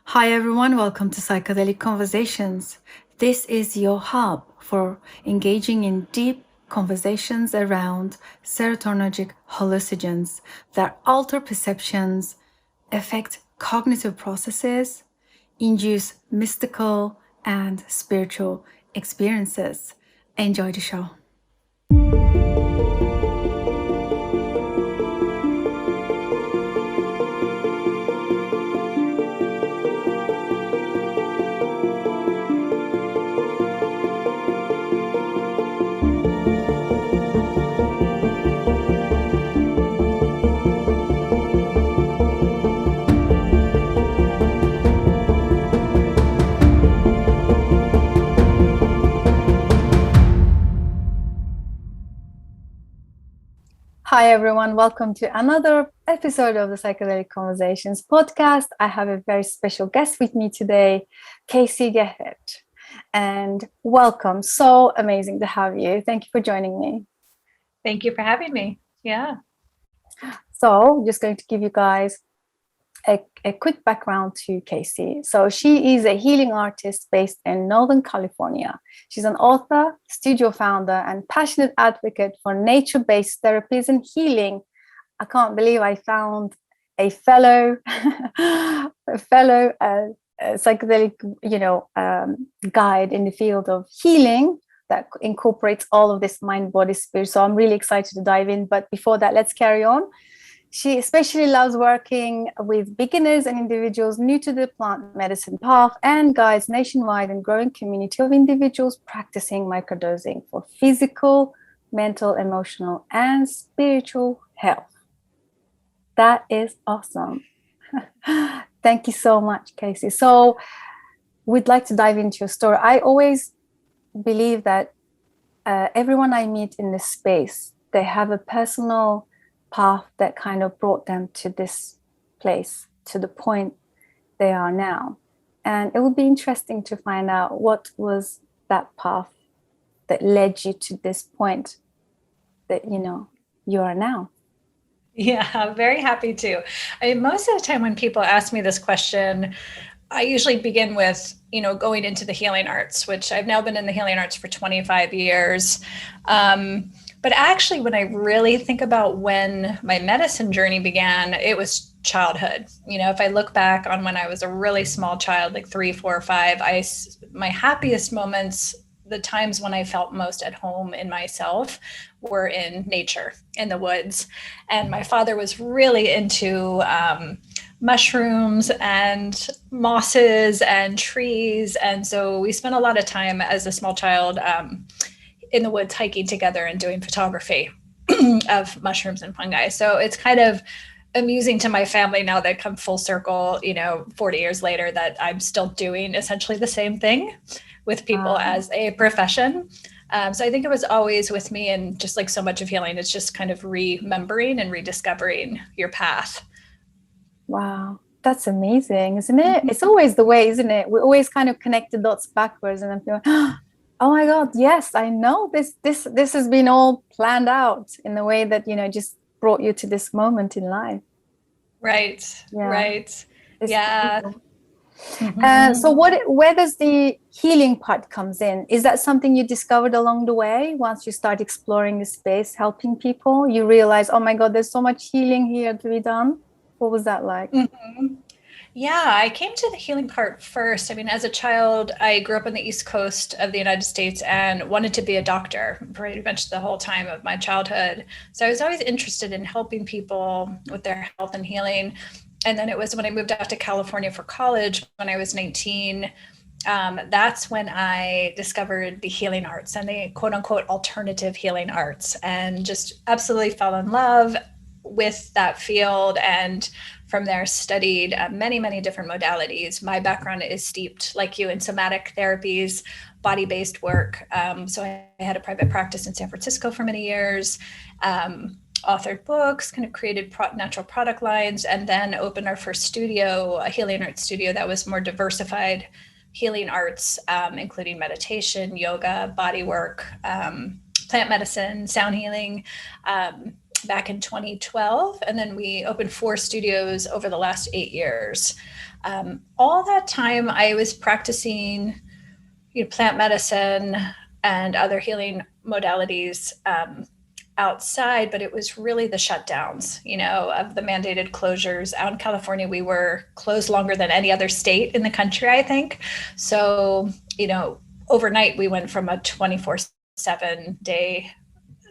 Hi everyone, welcome to Psychedelic Conversations. This is your hub for engaging in deep conversations around serotonergic hallucinogens that alter perceptions, affect cognitive processes, induce mystical and spiritual experiences. Enjoy the show. Hi, everyone. Welcome to another episode of the Psychedelic Conversations podcast. I have a very special guest with me today, Kayse Gehret. And welcome. So amazing to have you. Thank you for joining me. Thank you for having me. Yeah. So, just going to give you guys a quick background to Kayse. So she is a healing artist based in Northern California. She's an author, studio founder, and passionate advocate for nature-based therapies and healing. I can't believe I found a fellow psychedelic, guide in the field of healing that incorporates all of this mind, body, spirit. So I'm really excited to dive in. But before that, let's carry on. She especially loves working with beginners and individuals new to the plant medicine path and guides nationwide and growing community of individuals practicing microdosing for physical, mental, emotional, and spiritual health. That is awesome. Thank you so much, Kayse. So we'd like to dive into your story. I always believe that everyone I meet in this space, they have a personal path that kind of brought them to this place, to the point they are now. And it would be interesting to find out what was that path that led you to this point that, you are now. Yeah, I'm very happy to. Most of the time when people ask me this question, I usually begin with, going into the healing arts, which I've now been in the healing arts for 25 years. But actually, when I really think about when my medicine journey began, it was childhood. If I look back on when I was a really small child, like 3, 4, 5, my happiest moments, the times when I felt most at home in myself, were in nature, in the woods. And my father was really into mushrooms and mosses and trees. And so we spent a lot of time as a small child in the woods hiking together and doing photography of mushrooms and fungi. So it's kind of amusing to my family now that come full circle, 40 years later, that I'm still doing essentially the same thing with people as a profession. So I think it was always with me, and just like so much of healing, it's just kind of remembering and rediscovering your path. Wow, that's amazing, isn't it? It's always the way, isn't it? We always kind of connect the dots backwards, and I'm feeling, oh my God, yes, I know this has been all planned out in the way that, just brought you to this moment in life. Right. Yeah. Right. It's Yeah. So where does the healing part comes in? Is that something you discovered along the way? Once you start exploring the space, helping people, you realize, oh my God, there's so much healing here to be done. What was that like? Yeah, I came to the healing part first. I mean, as a child, I grew up on the East Coast of the United States and wanted to be a doctor pretty much the whole time of my childhood. So I was always interested in helping people with their health and healing. And then it was when I moved out to California for college when I was 19. That's when I discovered the healing arts and the quote unquote alternative healing arts, and just absolutely fell in love with that field. And from there studied many, many different modalities. My background is steeped, like you, in somatic therapies, body-based work. So I had a private practice in San Francisco for many years, authored books, kind of created natural product lines, and then opened our first studio, a healing arts studio that was more diversified healing arts, including meditation, yoga, body work, plant medicine, sound healing. back in 2012. And then we opened 4 studios over the last 8 years. All that time I was practicing plant medicine and other healing modalities outside, but it was really the shutdowns, of the mandated closures. Out in California, we were closed longer than any other state in the country, I think. So, overnight we went from a 24/7 day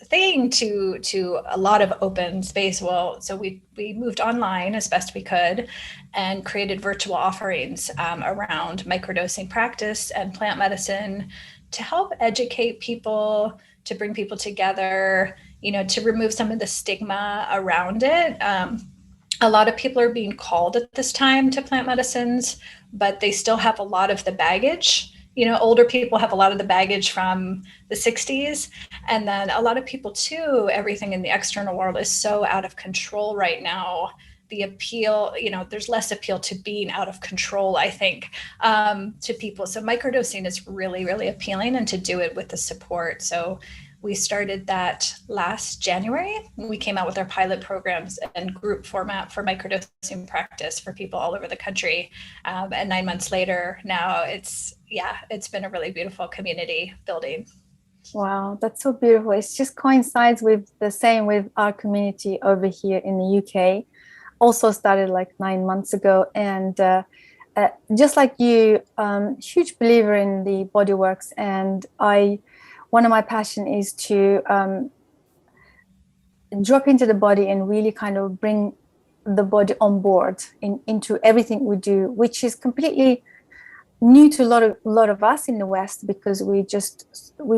thing to a lot of open space. Well, so we moved online as best we could and created virtual offerings around microdosing practice and plant medicine to help educate people, to bring people together, to remove some of the stigma around it. A lot of people are being called at this time to plant medicines, but they still have a lot of the baggage. Older people have a lot of the baggage from the 60s. And then a lot of people too, everything in the external world is so out of control right now. The appeal, there's less appeal to being out of control, I think, to people. So microdosing is really, really appealing, and to do it with the support. So we started that last January. We came out with our pilot programs and group format for microdosing practice for people all over the country. And 9 months later, now it's been a really beautiful community building. Wow, that's so beautiful. It just coincides with the same with our community over here in the UK. Also started like 9 months ago. And just like you, huge believer in the body works. And one of my passion is to drop into the body and really kind of bring the body on board into everything we do, which is completely new to a lot of us in the West, because we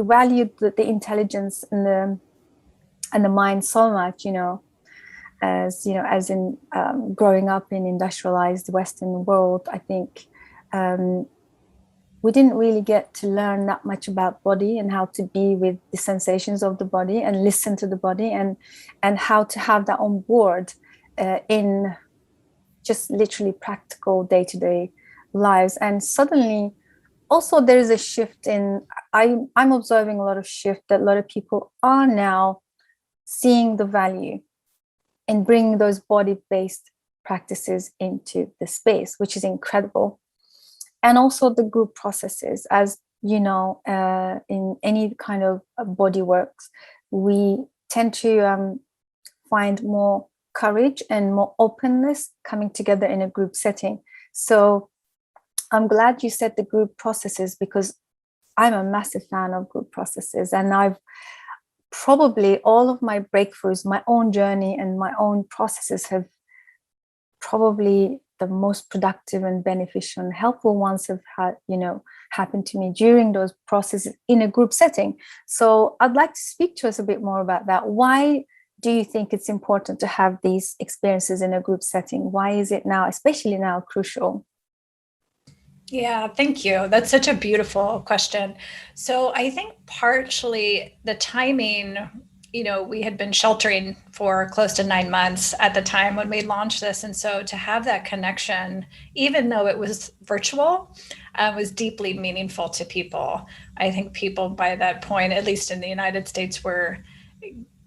valued the intelligence and the mind so much, as in growing up in industrialized Western world. I think we didn't really get to learn that much about body and how to be with the sensations of the body and listen to the body and how to have that on board in just literally practical day-to-day lives. And suddenly also there is a shift I'm observing a lot of shift that a lot of people are now seeing the value in bringing those body-based practices into the space, which is incredible. And also the group processes, as you know, in any kind of body works, we tend to find more courage and more openness coming together in a group setting. So I'm glad you said the group processes, because I'm a massive fan of group processes. And I've probably all of my breakthroughs, my own journey and my own processes have probably the most productive and beneficial and helpful ones have happened to me during those processes in a group setting. So I'd like to speak to us a bit more about that. Why do you think it's important to have these experiences in a group setting? Why is it now, especially now, crucial? Yeah, thank you. That's such a beautiful question. So I think partially the timing, we had been sheltering for close to 9 months at the time when we launched this. And so to have that connection, even though it was virtual, was deeply meaningful to people. I think people by that point, at least in the United States, were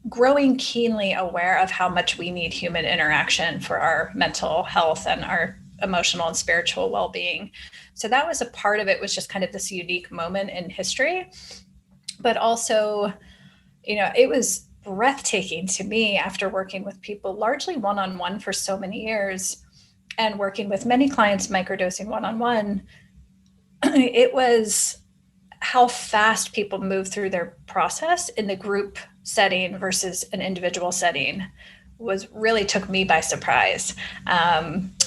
growing keenly aware of how much we need human interaction for our mental health and our emotional and spiritual well-being. So that was a part of it, was just kind of this unique moment in history. But also, it was breathtaking to me after working with people largely one-on-one for so many years and working with many clients microdosing one-on-one. It was how fast people move through their process in the group setting versus an individual setting really took me by surprise.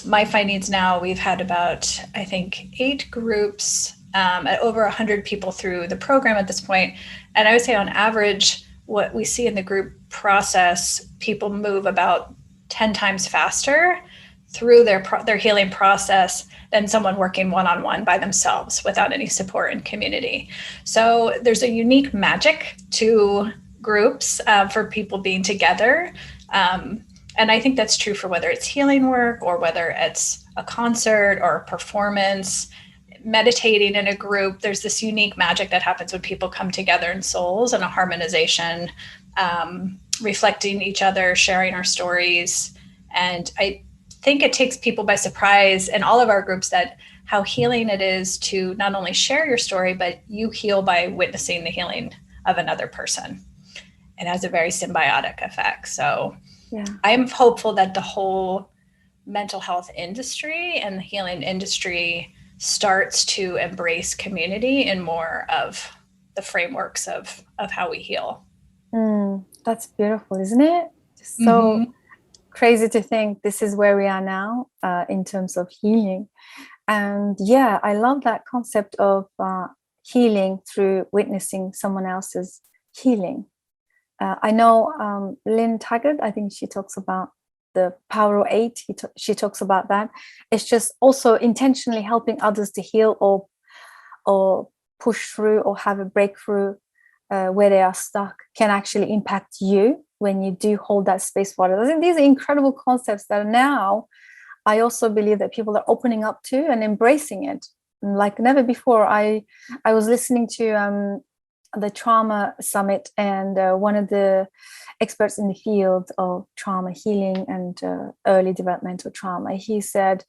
My findings now, we've had about, I think, 8 groups, at over 100 people through the program at this point. And I would say on average, what we see in the group process, people move about 10 times faster through their healing process than someone working one-on-one by themselves without any support and community. So there's a unique magic to groups for people being together. And I think that's true for whether it's healing work or whether it's a concert or a performance. Meditating in a group, there's this unique magic that happens when people come together in souls and a harmonization reflecting each other, sharing our stories. And I think it takes people by surprise in all of our groups that how healing it is to not only share your story, but you heal by witnessing the healing of another person. It has a very symbiotic effect. So Yeah. I'm hopeful that the whole mental health industry and the healing industry starts to embrace community in more of the frameworks of how we heal. That's beautiful, isn't it? Just so crazy to think this is where we are now in terms of healing. And yeah, I love that concept of healing through witnessing someone else's healing. I know Lynn Taggart, I think she talks about the power of 8. She talks about that. It's just also intentionally helping others to heal or push through or have a breakthrough where they are stuck can actually impact you when you do hold that space for others. I think these are incredible concepts that now I also believe that people are opening up to and embracing it like never before. I was listening to the trauma summit, and one of the experts in the field of trauma healing and early developmental trauma, he said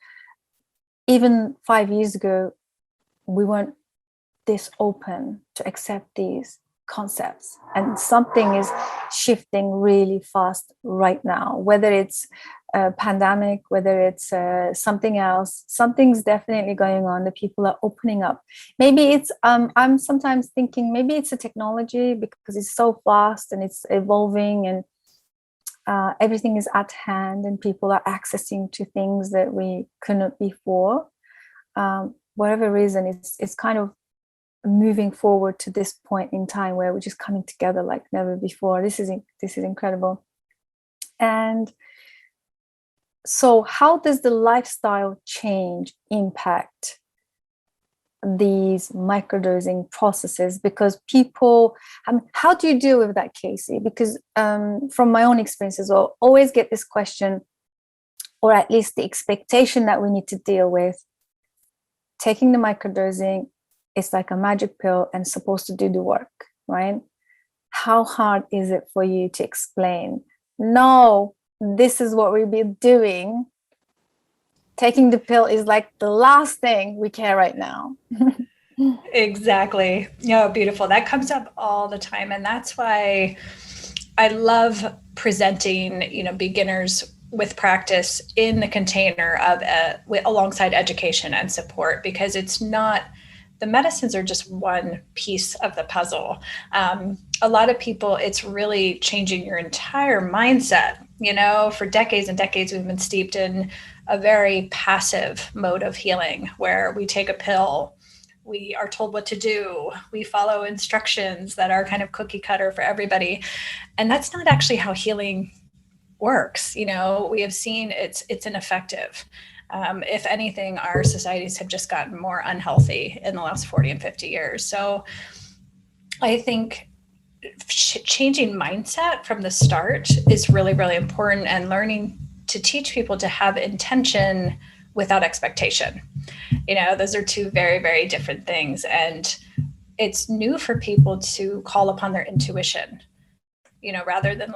even 5 years ago we weren't this open to accept these concepts, and something is shifting really fast right now, whether it's a pandemic, whether it's something else. Something's definitely going on that people are opening up. Maybe it's I'm sometimes thinking maybe it's a technology because it's so fast and it's evolving, and everything is at hand and people are accessing to things that we couldn't before. Whatever reason, it's kind of moving forward to this point in time where we're just coming together like never before. This is incredible. And so how does the lifestyle change impact these microdosing processes? Because people, how do you deal with that, Kayse? Because from my own experiences, I'll always get this question, or at least the expectation that we need to deal with. Taking the microdosing is like a magic pill and supposed to do the work, right? How hard is it for you to explain, no, this is what we'll be doing? Taking the pill is like the last thing we care right now. Exactly. Beautiful. That comes up all the time. And that's why I love presenting, beginners with practice in the container of alongside education and support, because it's not, the medicines are just one piece of the puzzle. A lot of people, it's really changing your entire mindset. For decades and decades, we've been steeped in a very passive mode of healing where we take a pill, we are told what to do, we follow instructions that are kind of cookie cutter for everybody. And that's not actually how healing works. We have seen it's ineffective. If anything, our societies have just gotten more unhealthy in the last 40 and 50 years. So I think changing mindset from the start is really, really important, and learning to teach people to have intention without expectation. Those are two very, very different things. And it's new for people to call upon their intuition, rather than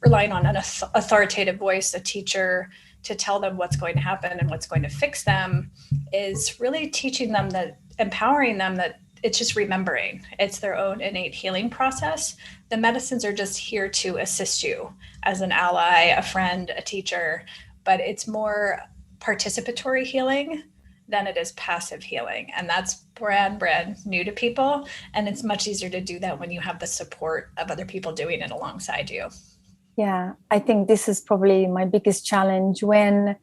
relying on an authoritative voice, a teacher, to tell them what's going to happen and what's going to fix them. Is really teaching them that, empowering them that it's just remembering. It's their own innate healing process. The medicines are just here to assist you as an ally, a friend, a teacher, but it's more participatory healing than it is passive healing. And that's brand new to people. And it's much easier to do that when you have the support of other people doing it alongside you. Yeah, I think this is probably my biggest challenge when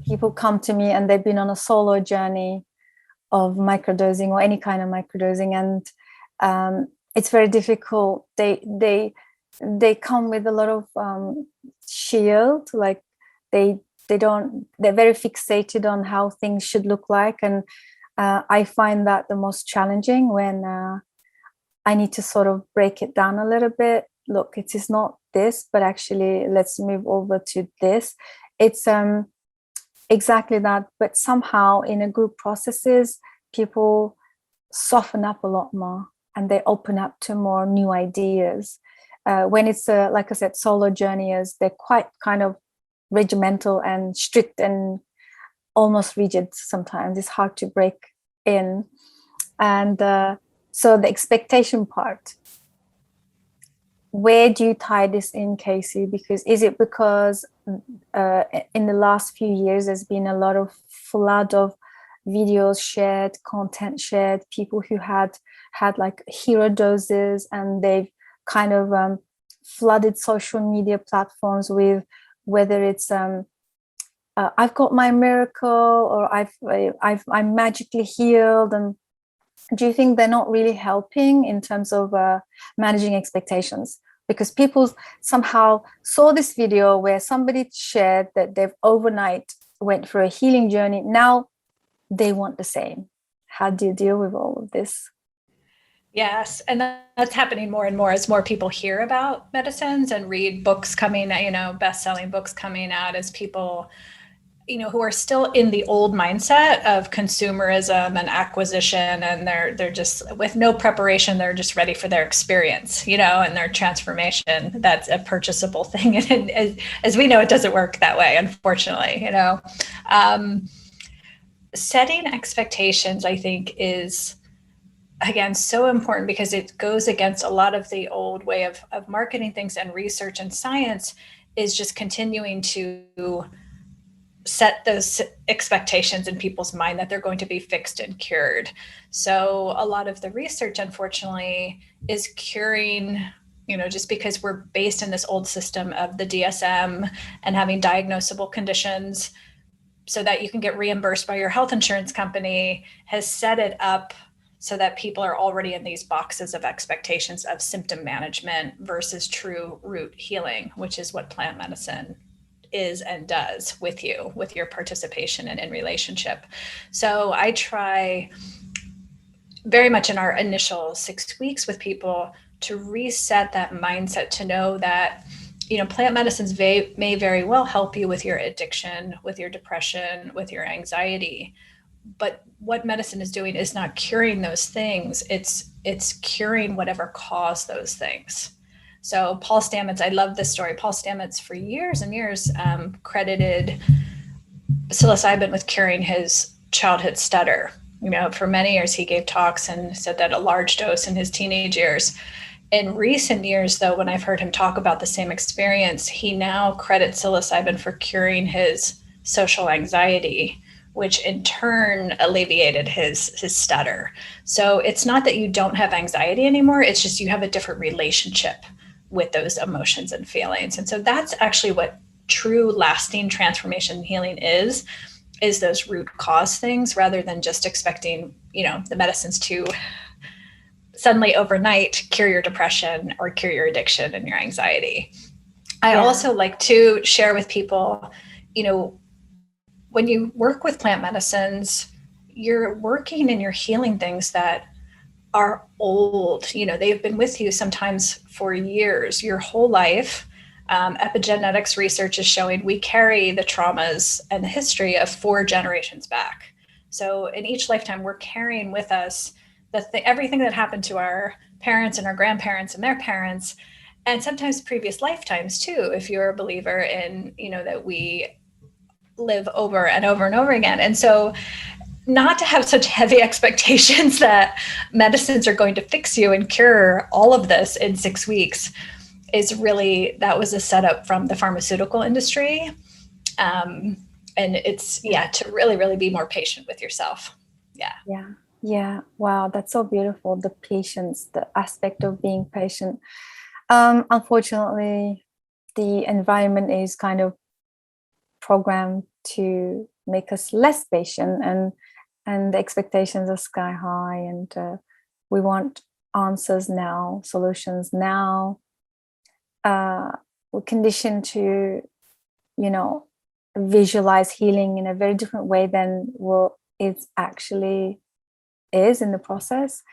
people come to me and they've been on a solo journey of microdosing or any kind of microdosing, and it's very difficult. They come with a lot of shield, like they're very fixated on how things should look like, and I find that the most challenging when I need to sort of break it down a little bit. Look, it is not this, but actually let's move over to this. It's exactly that, but somehow in a group processes, people soften up a lot more and they open up to more new ideas. when it's like I said, solo journeyers, they're quite kind of regimental and strict and almost rigid. Sometimes it's hard to break in. And so the expectation part, where do you tie this in, Kayse? Because is it because in the last few years there's been a lot of flood of videos shared, content shared, people who had like hero doses, and they've kind of flooded social media platforms with, whether it's I've got my miracle, or I'm magically healed. And do you think they're not really helping in terms of managing expectations? Because people somehow saw this video where somebody shared that they've overnight went through a healing journey. Now they want the same. How do you deal with all of this? Yes, and that's happening more and more as more people hear about medicines and read books coming, best-selling books coming out, as people, who are still in the old mindset of consumerism and acquisition, and they're just, with no preparation, they're just ready for their experience, and their transformation. That's a purchasable thing, and as we know, it doesn't work that way, unfortunately. Setting expectations, I think, is, again, so important, because it goes against a lot of the old way of marketing things, and research and science is just continuing to set those expectations in people's mind that they're going to be fixed and cured. So a lot of the research, unfortunately, is curing, just because we're based in this old system of the DSM and having diagnosable conditions so that you can get reimbursed by your health insurance company, has set it up so that people are already in these boxes of expectations of symptom management versus true root healing, which is what plant medicine is and does with you, with your participation and in relationship. So I try very much in our initial 6 weeks with people to reset that mindset, to know that, plant medicines may very well help you with your addiction, with your depression, with your anxiety. But what medicine is doing is not curing those things. It's curing whatever caused those things. So Paul Stamets, I love this story. Paul Stamets, for years and years, credited psilocybin with curing his childhood stutter. For many years, he gave talks and said that a large dose in his teenage years. In recent years, though, when I've heard him talk about the same experience, he now credits psilocybin for curing his social anxiety, which in turn alleviated his stutter. So it's not that you don't have anxiety anymore. It's just you have a different relationship with those emotions and feelings. And so that's actually what true lasting transformation and healing is those root cause things, rather than just expecting, the medicines to suddenly overnight cure your depression or cure your addiction and your anxiety. I also like to share with people, when you work with plant medicines, you're working and you're healing things that are old. They've been with you sometimes for years, your whole life. Epigenetics research is showing we carry the traumas and the history of 4 generations back. So in each lifetime, we're carrying with us everything that happened to our parents and our grandparents and their parents, and sometimes previous lifetimes too, if you're a believer in, that we live over and over and over again. And so not to have such heavy expectations that medicines are going to fix you and cure all of this in 6 weeks is really, that was a setup from the pharmaceutical industry. And it's, to really, really be more patient with yourself. Yeah. Wow. That's so beautiful. The patience, the aspect of being patient. Unfortunately, the environment is kind of programmed to make us less patient, and the expectations are sky high, and we want answers now, solutions now. We're conditioned to, visualize healing in a very different way than what it actually is in the process.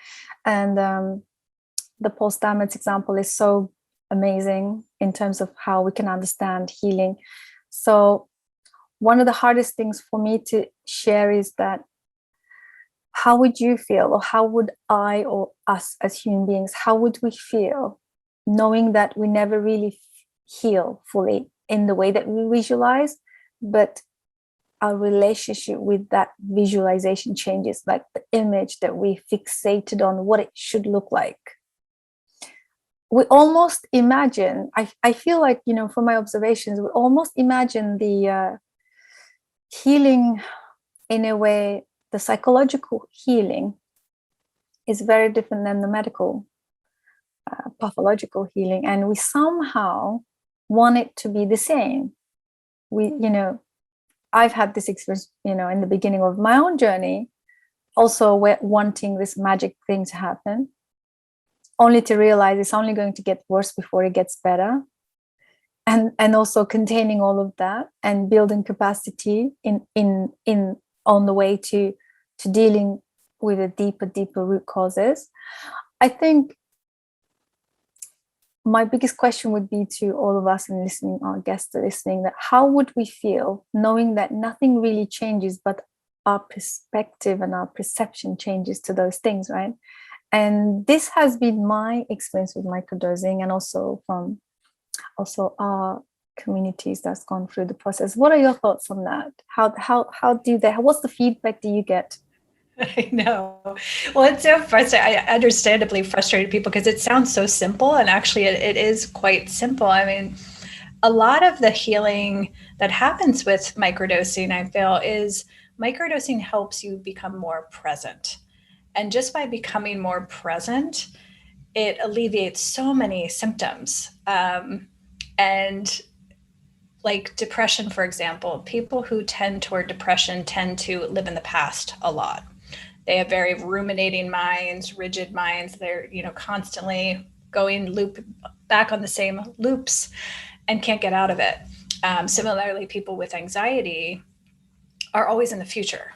And the Paul Stamets example is so amazing in terms of how we can understand healing. So one of the hardest things for me to share is that, how would you feel, or how would I, or us as human beings, how would we feel knowing that we never really heal fully in the way that we visualize, but our relationship with that visualization changes, like the image that we fixated on what it should look like. We almost imagine, I feel like, from my observations, we almost imagine the healing in a way, the psychological healing is very different than the medical pathological healing, and we somehow want it to be the same. I've had this experience, in the beginning of my own journey, also wanting this magic thing to happen, only to realize it's only going to get worse before it gets better. And also containing all of that and building capacity in on the way to dealing with the deeper root causes. I think my biggest question would be to all of us and listening, our guests are listening, that how would we feel knowing that nothing really changes, but our perspective and our perception changes to those things, right? And this has been my experience with microdosing, and also from our communities that's gone through the process. What are your thoughts on that? What's the feedback do you get? I know. Well, it's so frustrating. I understandably frustrated people because it sounds so simple, and actually it is quite simple. I mean, a lot of the healing that happens with microdosing, I feel, is microdosing helps you become more present. And just by becoming more present, it alleviates so many symptoms. And like depression, for example, people who tend toward depression tend to live in the past a lot. They have very ruminating minds, rigid minds. They're, constantly going back on the same loops and can't get out of it. Similarly, people with anxiety are always in the future,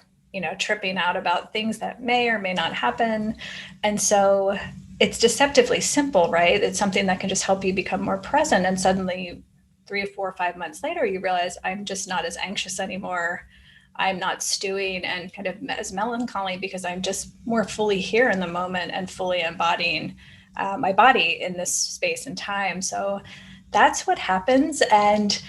tripping out about things that may or may not happen. And so it's deceptively simple, right? It's something that can just help you become more present. And suddenly 3 or 4 or 5 months later, you realize I'm just not as anxious anymore. I'm not stewing and kind of as melancholy because I'm just more fully here in the moment and fully embodying my body in this space and time. So that's what happens. And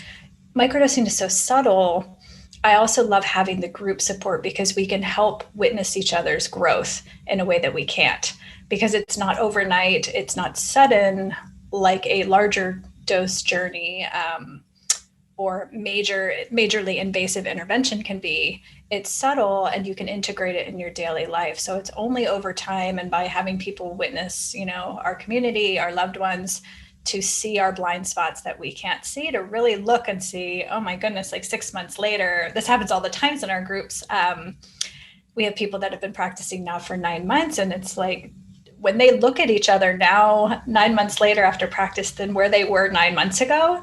microdosing is so subtle. I also love having the group support because we can help witness each other's growth in a way that we can't, because it's not overnight. It's not sudden like a larger dose journey or majorly invasive intervention can be. It's subtle and you can integrate it in your daily life. So it's only over time and by having people witness, our community, our loved ones, to see our blind spots that we can't see, to really look and see, oh my goodness, like 6 months later, this happens all the times in our groups. We have people that have been practicing now for 9 months, and it's like, when they look at each other now, 9 months later after practice than where they were 9 months ago,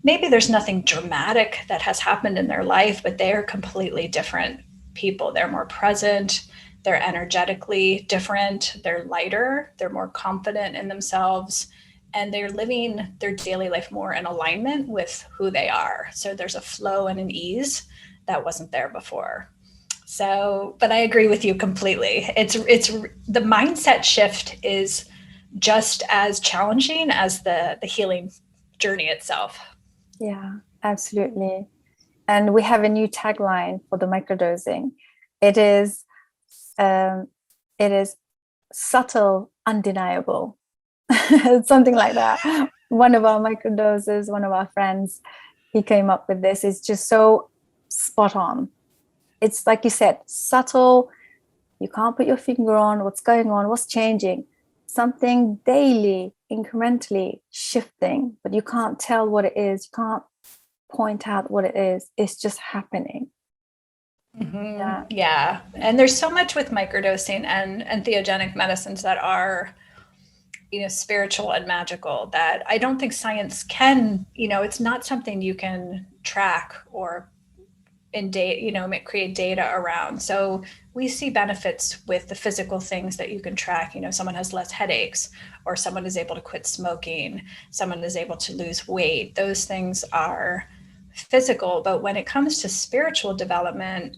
maybe there's nothing dramatic that has happened in their life, but they're completely different people. They're more present, they're energetically different, they're lighter, they're more confident in themselves, and they're living their daily life more in alignment with who they are. So there's a flow and an ease that wasn't there before. So, but I agree with you completely. It's the mindset shift is just as challenging as the healing journey itself. Yeah, absolutely. And we have a new tagline for the microdosing. It is subtle, undeniable. Something like that. One of our microdosers, one of our friends, he came up with this. It's just so spot on. It's like you said, subtle. You can't put your finger on what's going on, what's changing. Something daily, incrementally shifting, but you can't tell what it is. You can't point out what it is. It's just happening. Mm-hmm. Yeah. And there's so much with microdosing and entheogenic medicines that are, spiritual and magical that I don't think science can, it's not something you can track or create data around. So we see benefits with the physical things that you can track. Someone has less headaches, or someone is able to quit smoking, someone is able to lose weight. Those things are physical. But when it comes to spiritual development,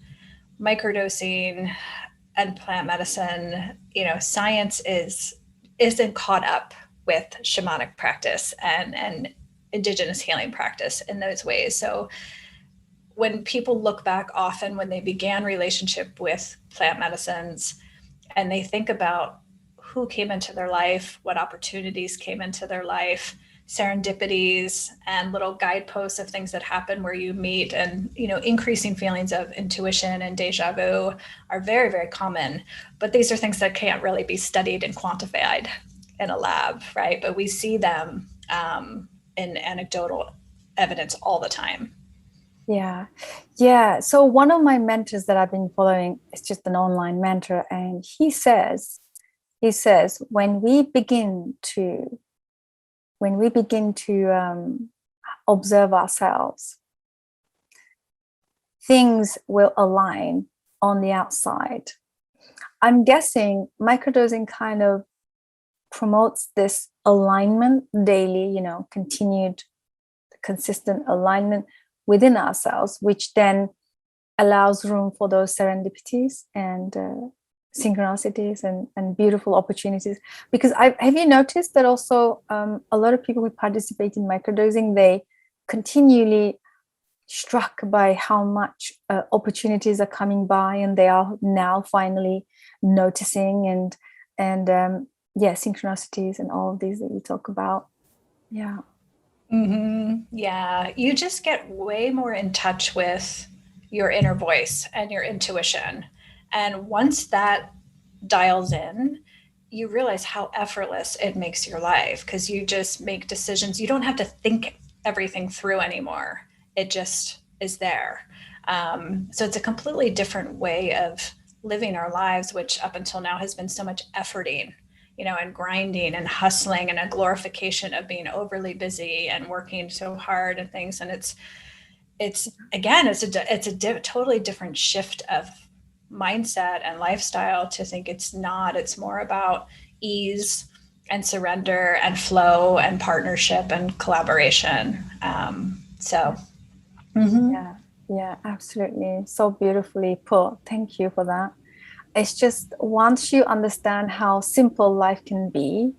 microdosing and plant medicine, science isn't caught up with shamanic practice and indigenous healing practice in those ways. So when people look back often when they began relationship with plant medicines and they think about who came into their life, what opportunities came into their life, serendipities and little guideposts of things that happen where you meet, and increasing feelings of intuition and deja vu are very, very common. But these are things that can't really be studied and quantified in a lab, right? But we see them in anecdotal evidence all the time. Yeah. So one of my mentors that I've been following is just an online mentor, and he says when we begin to observe ourselves, things will align on the outside. I'm guessing microdosing kind of promotes this alignment daily, continued consistent alignment within ourselves, which then allows room for those serendipities and synchronicities and beautiful opportunities. Because have you noticed that also a lot of people who participate in microdosing, they continually struck by how much opportunities are coming by, and they are now finally noticing and synchronicities and all of these that you talk about. Yeah. Mm-hmm. Yeah, you just get way more in touch with your inner voice and your intuition. And once that dials in, you realize how effortless it makes your life, because you just make decisions. You don't have to think everything through anymore. It just is there. So it's a completely different way of living our lives, which up until now has been so much efforting, and grinding and hustling and a glorification of being overly busy and working so hard and things. And it's a totally different shift of mindset and lifestyle to think it's more about ease and surrender and flow and partnership and collaboration. Mm-hmm. Yeah, absolutely. So beautifully put. Thank you for that. It's just once you understand how simple life can be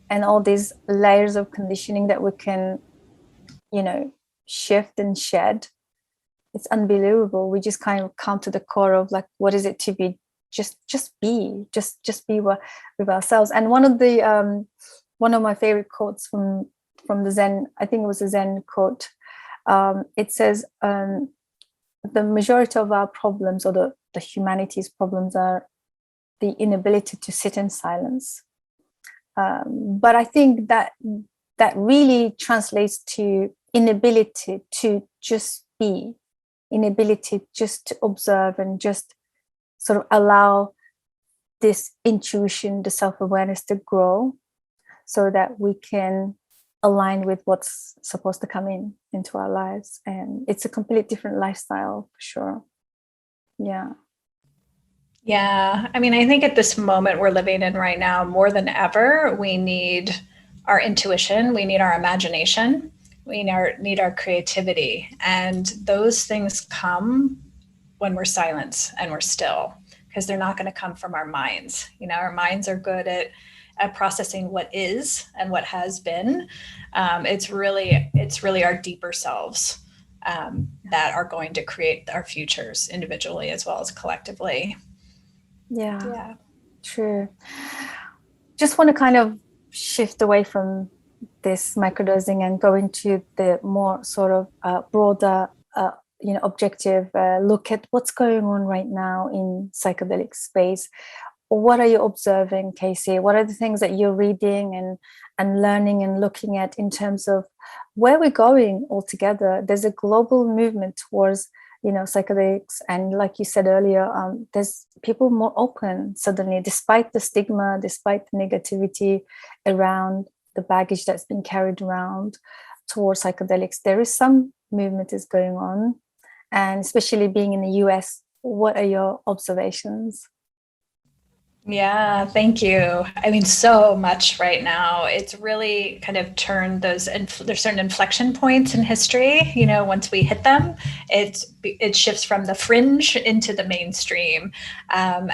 and all these layers of conditioning that we can, shift and shed, it's unbelievable. We just kind of come to the core of like, what is it to be? Just be with ourselves. And one of my favorite quotes from the Zen, I think it was a Zen quote. It says, the majority of our problems, or the humanity's problems, are the inability to sit in silence. But I think that really translates to inability to just be, inability just to observe and just sort of allow this intuition, the self-awareness to grow so that we can align with what's supposed to come into our lives. And it's a completely different lifestyle for sure. Yeah. I mean, I think at this moment we're living in right now, more than ever, we need our intuition, we need our imagination, we need our creativity. And those things come when we're silent and we're still, because they're not going to come from our minds. Our minds are good at processing what is and what has been. It's really our deeper selves that are going to create our futures individually as well as collectively. Yeah, true. Just want to kind of shift away from this microdosing and go into the more sort of broader, objective look at what's going on right now in psychedelic space. What are you observing, Kayse? What are the things that you're reading and learning and looking at in terms of where we're going altogether? There's a global movement towards, psychedelics. And like you said earlier, there's people more open suddenly, despite the stigma, despite the negativity around the baggage that's been carried around towards psychedelics. There is some movement is going on. And especially being in the US, what are your observations? Yeah, thank you. I mean, so much right now. It's really kind of turned those, there's certain inflection points in history. Once we hit them, it shifts from the fringe into the mainstream. And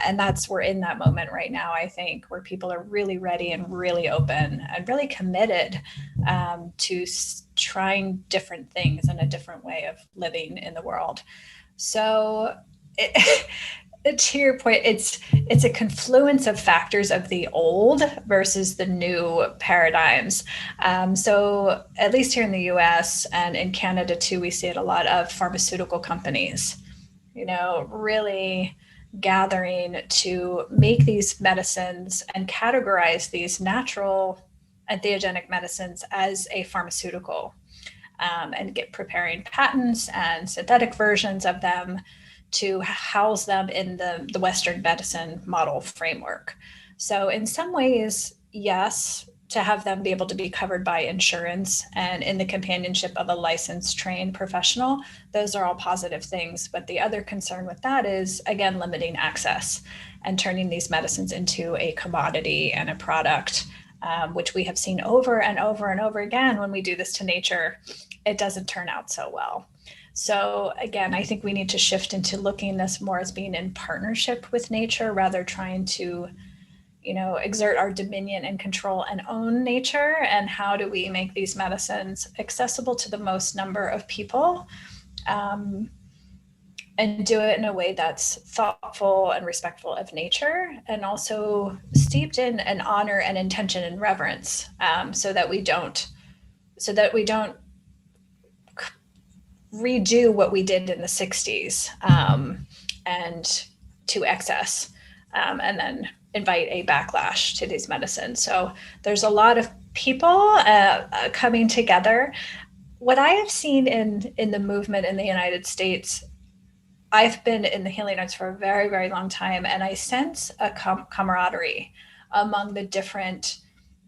we're in that moment right now, I think, where people are really ready and really open and really committed to trying different things and a different way of living in the world. So, to your point, it's a confluence of factors of the old versus the new paradigms. So at least here in the US and in Canada too, we see it a lot of pharmaceutical companies, really gathering to make these medicines and categorize these natural entheogenic medicines as a pharmaceutical, and preparing patents and synthetic versions of them to house them in the Western medicine model framework. So in some ways, yes, to have them be able to be covered by insurance and in the companionship of a licensed, trained professional, those are all positive things. But the other concern with that is, again, limiting access and turning these medicines into a commodity and a product, which we have seen over and over and over again. When we do this to nature, it doesn't turn out so well. So again, I think we need to shift into looking this more as being in partnership with nature, rather trying to, exert our dominion and control and own nature. And how do we make these medicines accessible to the most number of people, and do it in a way that's thoughtful and respectful of nature, and also steeped in an honor and intention and reverence, so that we don't redo what we did in the 60s, and to excess, and then invite a backlash to these medicines. So there's a lot of people coming together. What I have seen in the movement in the United States, I've been in the healing arts for a very, very long time, and I sense a camaraderie among the different,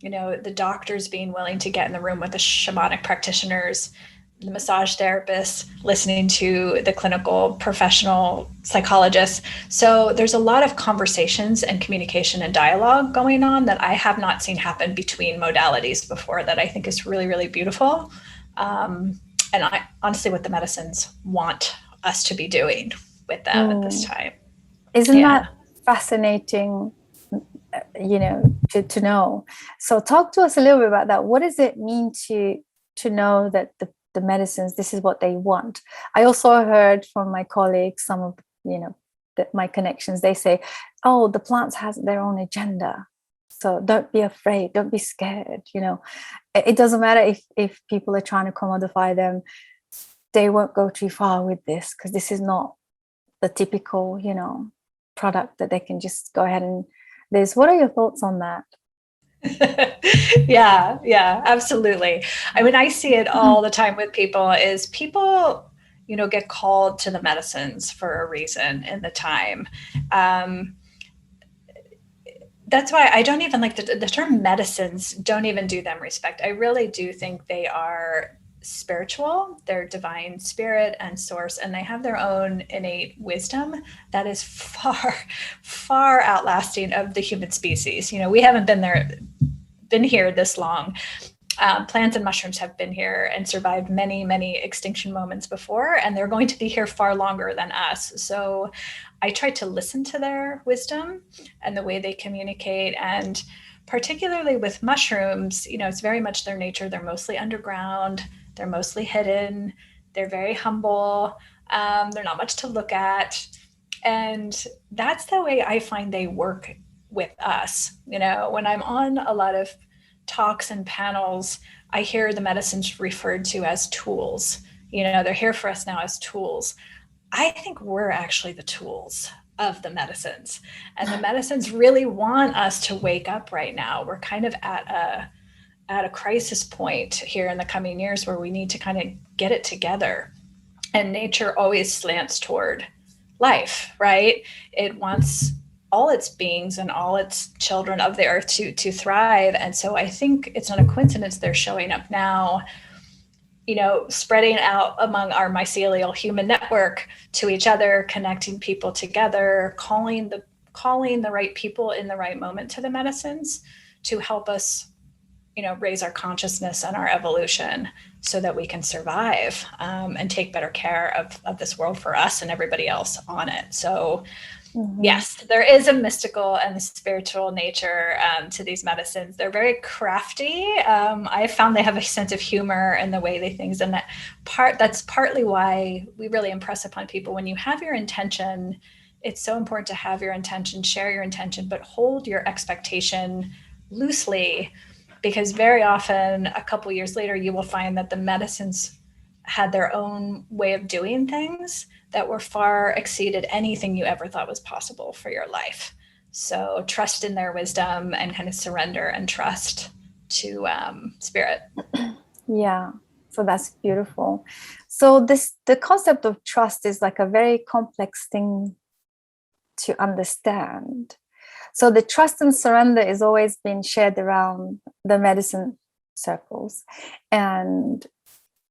the doctors being willing to get in the room with the shamanic practitioners, the massage therapists, listening to the clinical professional psychologists. So there's a lot of conversations and communication and dialogue going on that I have not seen happen between modalities before, that I think is really, really beautiful. And I honestly, what the medicines want us to be doing with them at this time. Isn't that fascinating, to know? So talk to us a little bit about that. What does it mean to know that the medicines, this is what they want? I also heard from my colleagues, some of my connections, they say, oh, the plants has their own agenda, so don't be afraid, don't be scared. It doesn't matter if people are trying to commodify them, they won't go too far with this, because this is not the typical product that they can just go ahead and what are your thoughts on that? Yeah, absolutely. I mean, I see it all the time with people, get called to the medicines for a reason in the time. That's why I don't even like the term medicines, don't even do them respect. I really do think they are spiritual, they're divine spirit and source, and they have their own innate wisdom that is far, far outlasting of the human species. We haven't been here this long. Plants and mushrooms have been here and survived many, many extinction moments before, and they're going to be here far longer than us. So I try to listen to their wisdom and the way they communicate. And particularly with mushrooms, it's very much their nature. They're mostly underground. They're mostly hidden. They're very humble. They're not much to look at. And that's the way I find they work with us. When I'm on a lot of talks and panels, I hear the medicines referred to as tools. They're here for us now as tools. I think we're actually the tools of the medicines. And the medicines really want us to wake up right now. We're kind of at a crisis point here in the coming years where we need to kind of get it together. And nature always slants toward life, right? It wants all its beings and all its children of the earth to thrive. And so I think it's not a coincidence they're showing up now, spreading out among our mycelial human network to each other, connecting people together, calling calling the right people in the right moment to the medicines to help us, raise our consciousness and our evolution so that we can survive and take better care of this world for us and everybody else on it. So yes, there is a mystical and spiritual nature to these medicines. They're very crafty. I found they have a sense of humor in the way they things, and that's partly why we really impress upon people. When you have your intention, it's so important to have your intention, share your intention, but hold your expectation loosely, because very often a couple years later, you will find that the medicines had their own way of doing things that were far exceeded anything you ever thought was possible for your life. So trust in their wisdom and kind of surrender and trust to spirit. Yeah, so that's beautiful. So the concept of trust is like a very complex thing to understand. So the trust and surrender is always been shared around the medicine circles. And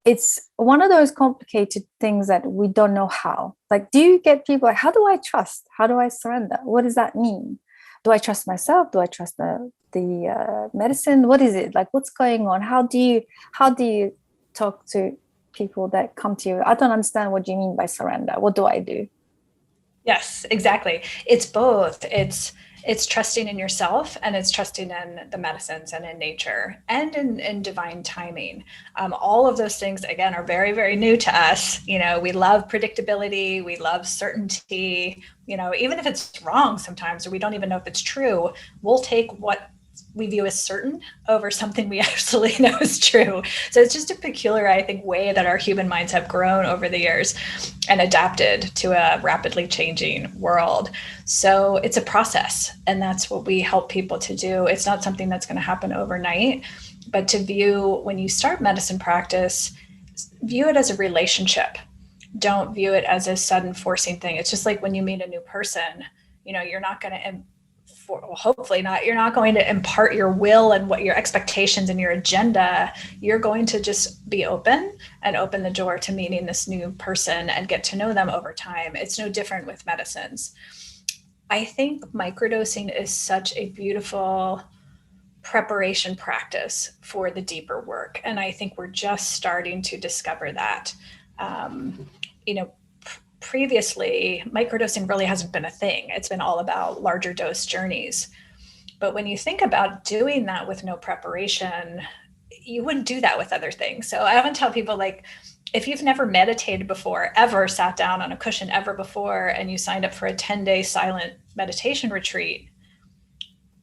it's one of those complicated things that we don't know how. Like, do you get people like, how do I trust? How do I surrender? What does that mean? Do I trust myself? Do I trust the medicine? What is it? Like, what's going on? How do you talk to people that come to you? I don't understand what you mean by surrender. What do I do? Yes, exactly. It's both. It's trusting in yourself, and it's trusting in the medicines and in nature and in divine timing. All of those things, again, are very, very new to us. We love predictability. We love certainty. Even if it's wrong sometimes, or we don't even know if it's true, we'll take what we view as certain over something we absolutely know is true. So it's just a peculiar, I think, way that our human minds have grown over the years and adapted to a rapidly changing world. So it's a process, and that's what we help people to do. It's not something that's going to happen overnight, but to view, when you start medicine practice, view it as a relationship. Don't view it as a sudden forcing thing. It's just like when you meet a new person, you're not going to hopefully not, you're not going to impart your will and what your expectations and your agenda. You're going to just be open and open the door to meeting this new person and get to know them over time. It's no different with medicines. I think microdosing is such a beautiful preparation practice for the deeper work. And I think we're just starting to discover that. Previously, microdosing really hasn't been a thing. It's been all about larger dose journeys. But when you think about doing that with no preparation, you wouldn't do that with other things. So I often tell people, like, if you've never meditated before, ever sat down on a cushion ever before, and you signed up for a 10-day silent meditation retreat,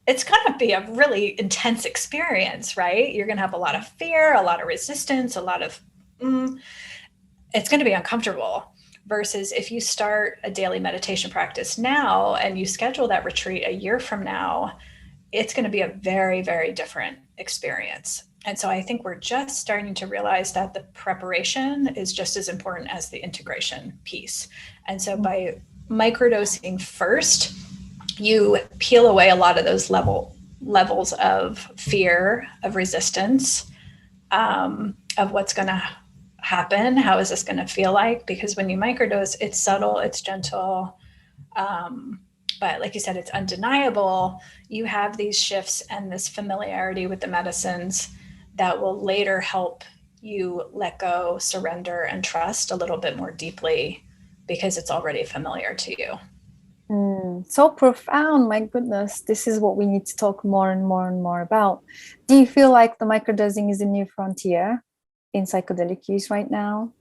it's going to be a really intense experience, right? You're going to have a lot of fear, a lot of resistance, a lot of, it's going to be uncomfortable. Versus if you start a daily meditation practice now and you schedule that retreat a year from now, it's going to be a very, very different experience. And so I think we're just starting to realize that the preparation is just as important as the integration piece. And so by microdosing first, you peel away a lot of those levels of fear, of resistance, of what's going to happen. How is this going to feel like? Because when you microdose, it's subtle, it's gentle. But like you said, it's undeniable. You have these shifts and this familiarity with the medicines that will later help you let go, surrender, and trust a little bit more deeply because it's already familiar to you. So profound. My goodness, this is what we need to talk more and more and more about. Do you feel like the microdosing is a new frontier in psychedelic use right now?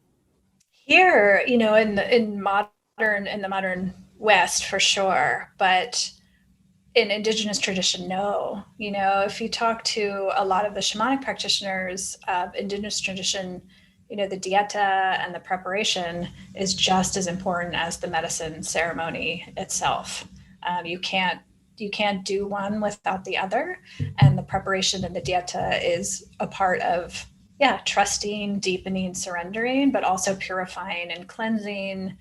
Here, in the modern West, for sure, but in indigenous tradition, no. If you talk to a lot of the shamanic practitioners of indigenous tradition, the dieta and the preparation is just as important as the medicine ceremony itself. You can't do one without the other, and the preparation and the dieta is a part of trusting, deepening, surrendering, but also purifying and cleansing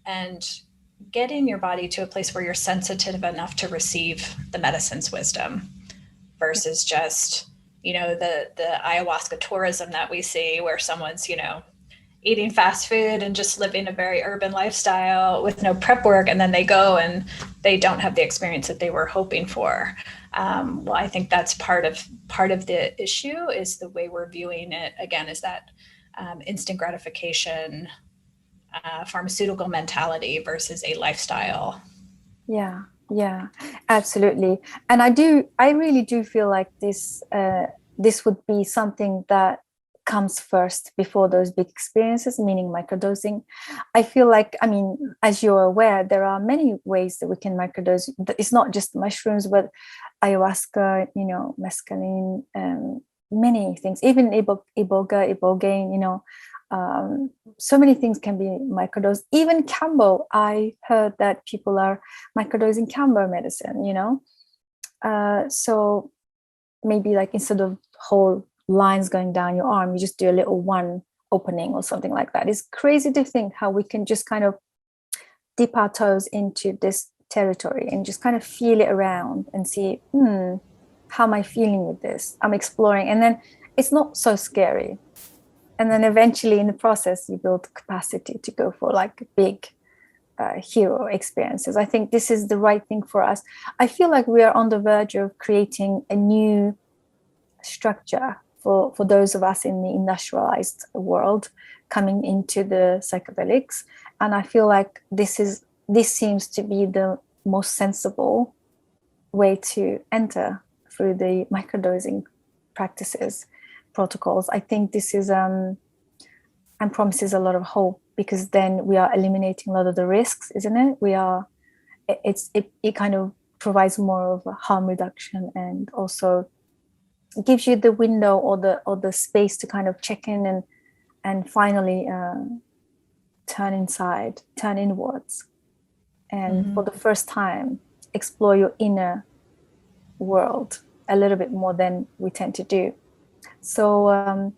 and getting your body to a place where you're sensitive enough to receive the medicine's wisdom versus just, the ayahuasca tourism that we see where someone's, eating fast food and just living a very urban lifestyle with no prep work, and then they go and they don't have the experience that they were hoping for. Well, I think that's part of the issue, is the way we're viewing it. Again, is that instant gratification, pharmaceutical mentality versus a lifestyle. Yeah, absolutely. And I really do feel like this would be something that comes first before those big experiences, meaning microdosing. I feel like, I mean, as you're aware, there are many ways that we can microdose. It's not just mushrooms, but ayahuasca, mescaline, many things, even ibogaine, so many things can be microdosed. Even Cambo, I heard that people are microdosing Cambo medicine, so maybe like instead of whole lines going down your arm, you just do a little one opening or something like that. It's crazy to think how we can just kind of dip our toes into this territory and just kind of feel it around and see, how am I feeling with this? I'm exploring, and then it's not so scary. And then eventually in the process, you build capacity to go for like big hero experiences. I think this is the right thing for us. I feel like we are on the verge of creating a new structure for those of us in the industrialized world coming into the psychedelics. And I feel like this seems to be the most sensible way to enter through the microdosing practices, protocols. I think this is and promises a lot of hope, because then we are eliminating a lot of the risks, isn't it? It kind of provides more of a harm reduction, and also gives you the window or the space to kind of check in and finally turn inwards, and for the first time explore your inner world a little bit more than we tend to do. So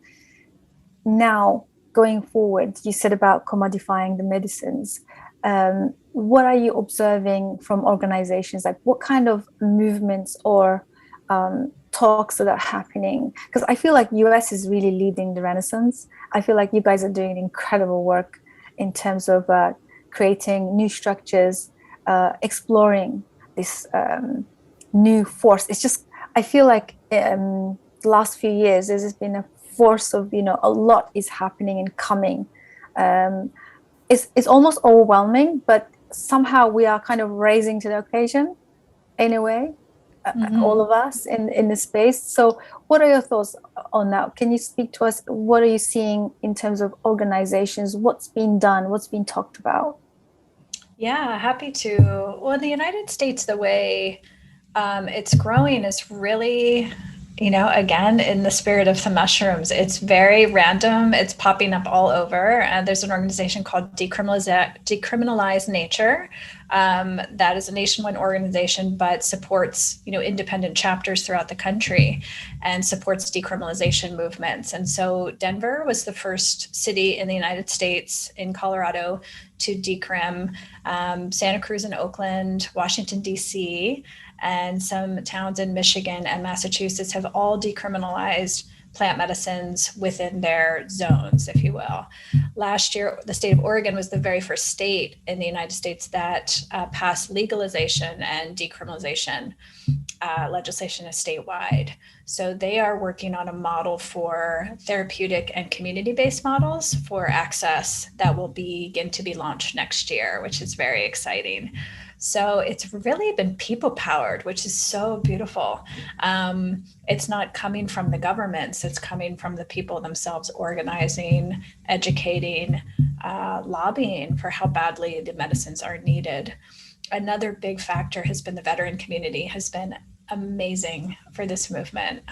now going forward, you said about commodifying the medicines. What are you observing from organizations? Like what kind of movements or talks that are happening? Because I feel like US is really leading the renaissance. I feel like you guys are doing incredible work in terms of creating new structures, exploring this new force. It's just, I feel like the last few years there's been a force of, a lot is happening and coming. It's almost overwhelming, but somehow we are kind of raising to the occasion in a way. All of us in the space. So what are your thoughts on that? Can you speak to us? What are you seeing in terms of organizations? What's being done? What's being talked about? Yeah, happy to. Well, in the United States, the way it's growing is really, again, in the spirit of the mushrooms, it's very random. It's popping up all over. And there's an organization called Decriminalize Nature. That is a nationwide organization, but supports, independent chapters throughout the country and supports decriminalization movements. And so Denver was the first city in the United States, in Colorado, to decrim. Santa Cruz and Oakland, Washington, D.C., and some towns in Michigan and Massachusetts have all decriminalized plant medicines within their zones, if you will. Last year, the state of Oregon was the very first state in the United States that passed legalization and decriminalization legislation is statewide. So they are working on a model for therapeutic and community-based models for access that will begin to be launched next year, which is very exciting. So it's really been people-powered, which is so beautiful. It's not coming from the governments, it's coming from the people themselves, organizing, educating, lobbying for how badly the medicines are needed. Another big factor has been the veteran community has been amazing for this movement.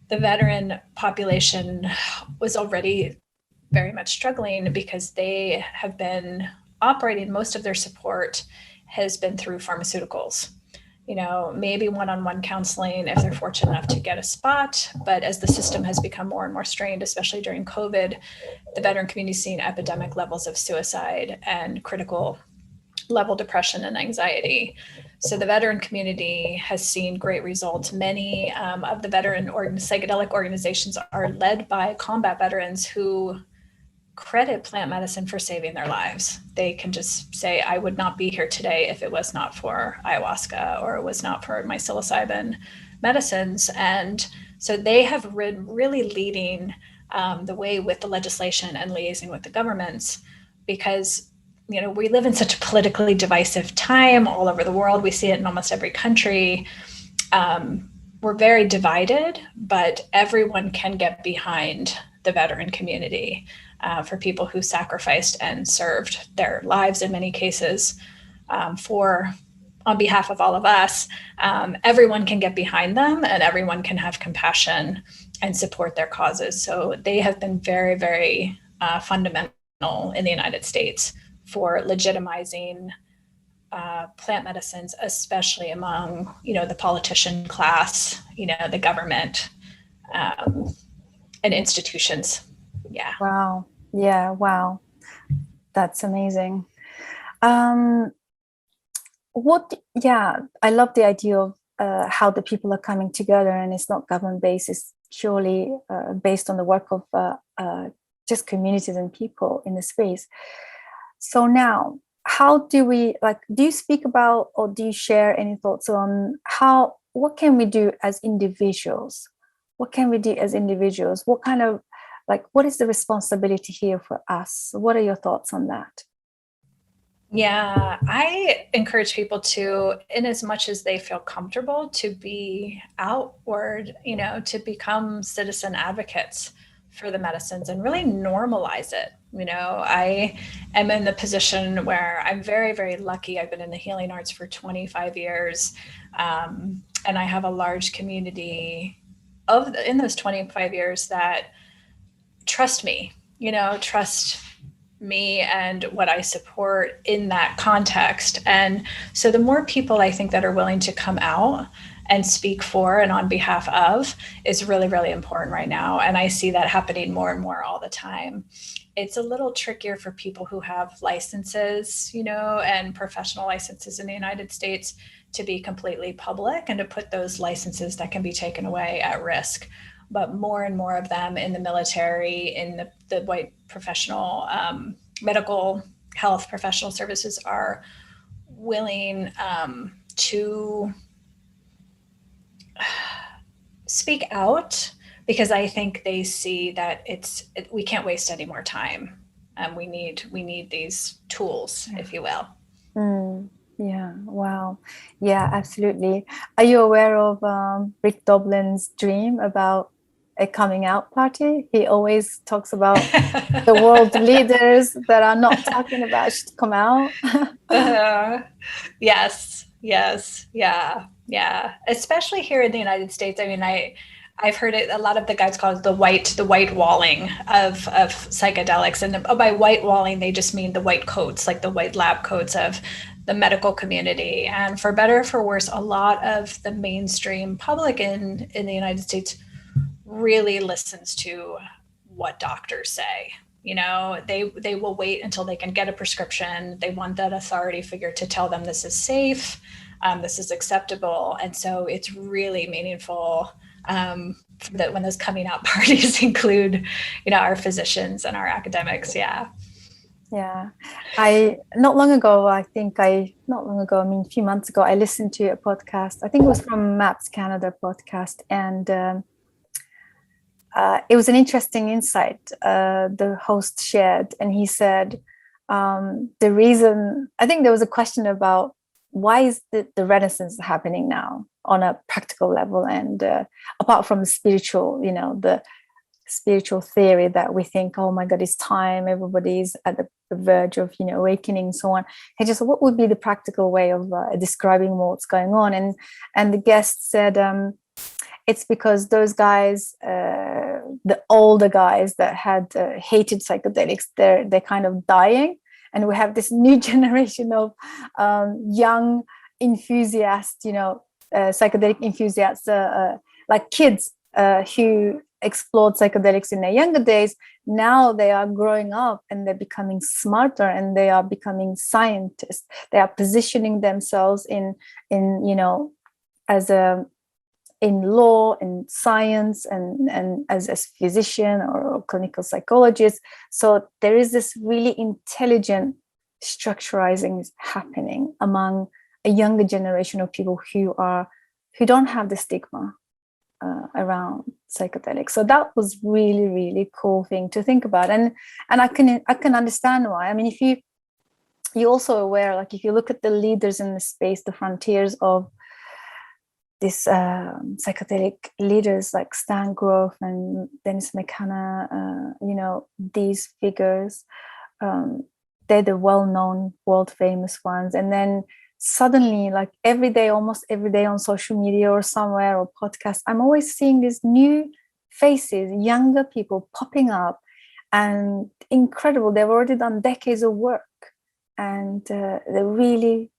The veteran population was already very much struggling because they have been operating, most of their support has been through pharmaceuticals. Maybe one-on-one counseling if they're fortunate enough to get a spot. But as the system has become more and more strained, especially during COVID, the veteran community is seeing epidemic levels of suicide and critical level depression and anxiety. So the veteran community has seen great results. Many of the veteran psychedelic organizations are led by combat veterans who credit plant medicine for saving their lives. They can just say, I would not be here today if it was not for ayahuasca, or it was not for my psilocybin medicines. And so they have been really leading the way with the legislation and liaising with the governments, because we live in such a politically divisive time all over the world. We see it in almost every country. We're very divided, but everyone can get behind the veteran community, for people who sacrificed and served their lives in many cases, on behalf of all of us. Everyone can get behind them, and everyone can have compassion and support their causes. So they have been very, very fundamental in the United States for legitimizing plant medicines, especially among, the politician class, the government, and institutions. Yeah. Wow. Yeah. Wow. That's amazing. I love the idea of how the people are coming together, and it's not government based, it's purely based on the work of just communities and people in the space. So now, how do we, do you speak about, or do you share any thoughts on what can we do as individuals? What can we do as individuals? What kind of, what is the responsibility here for us? What are your thoughts on that? Yeah, I encourage people to, in as much as they feel comfortable, to be outward, to become citizen advocates for the medicines and really normalize it. I am in the position where I'm very, very lucky. I've been in the healing arts for 25 years. And I have a large community in those 25 years that trust me, trust me and what I support in that context. And so the more people I think that are willing to come out and speak for and on behalf of is really, really important right now. And I see that happening more and more all the time. It's a little trickier for people who have licenses, and professional licenses in the United States to be completely public and to put those licenses that can be taken away at risk. But more and more of them in the military, in the white professional, medical health professional services are willing to speak out, because I think they see that we can't waste any more time. We need these tools, if you will. Yeah. Wow. Yeah, absolutely. Are you aware of Rick Doblin's dream about a coming out party? He always talks about the world leaders that are not talking about should come out. Yes. Yeah. Especially here in the United States. I mean, I've heard it. A lot of the guys call it the white walling of psychedelics, and by white walling they just mean the white coats, like the white lab coats of the medical community. And for better or for worse, a lot of the mainstream public in the United States really listens to what doctors say. They will wait until they can get a prescription. They want that authority figure to tell them this is safe, this is acceptable. And so it's really meaningful that when those coming out parties include, our physicians and our academics. Yeah. A few months ago, I listened to a podcast. I think it was from Maps Canada podcast, and it was an interesting insight the host shared. And he said the reason, I think there was a question about why is the Renaissance happening now on a practical level, and apart from the spiritual, the spiritual theory that we think, oh my God, it's time, everybody's at the verge of awakening and so on. He just, what would be the practical way of describing what's going on? And the guest said it's because those guys, the older guys that had hated psychedelics, they're kind of dying, and we have this new generation of young enthusiasts, psychedelic enthusiasts, like kids who explored psychedelics in their younger days. Now they are growing up and they're becoming smarter, and they are becoming scientists. They are positioning themselves in as a in law and science and as a physician or clinical psychologist. So there is this really intelligent structurizing happening among a younger generation of people who don't have the stigma around psychedelics. So that was really, really cool thing to think about. And I can understand why. I mean, if you're also aware, like if you look at the leaders in the space, the frontiers of this psychedelic leaders like Stan Grof and Dennis McKenna, these figures, they're the well-known, world-famous ones. And then suddenly, like almost every day on social media or somewhere or podcast, I'm always seeing these new faces, younger people popping up, and incredible. They've already done decades of work, and they're really,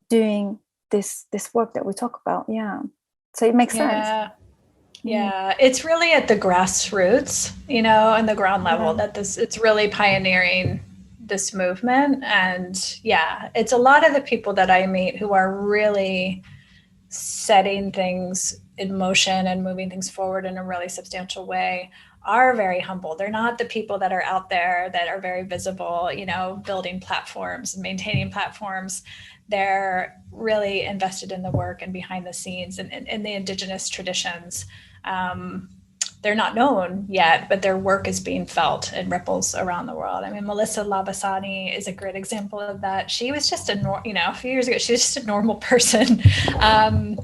doing this work that we talk about. Yeah, so it makes sense. Yeah, it's really at the grassroots, and the ground level that it's really pioneering this movement. And yeah, it's a lot of the people that I meet who are really setting things in motion and moving things forward in a really substantial way are very humble. They're not the people that are out there that are very visible, building platforms and maintaining platforms. They're really invested in the work and behind the scenes and in the indigenous traditions. They're not known yet, but their work is being felt in ripples around the world. I mean, Melissa Labasani is a great example of that. She was just a few years ago, she was just a normal person. And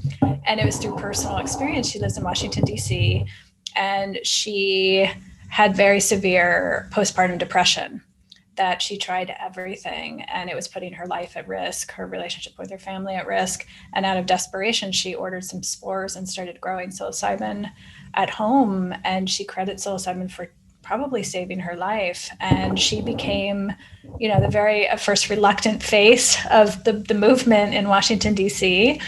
it was through personal experience. She lives in Washington, D.C., and she had very severe postpartum depression that she tried everything, and it was putting her life at risk, her relationship with her family at risk. And out of desperation, she ordered some spores and started growing psilocybin at home. And she credits psilocybin for probably saving her life. And she became, the very first reluctant face of the movement in Washington, D.C.,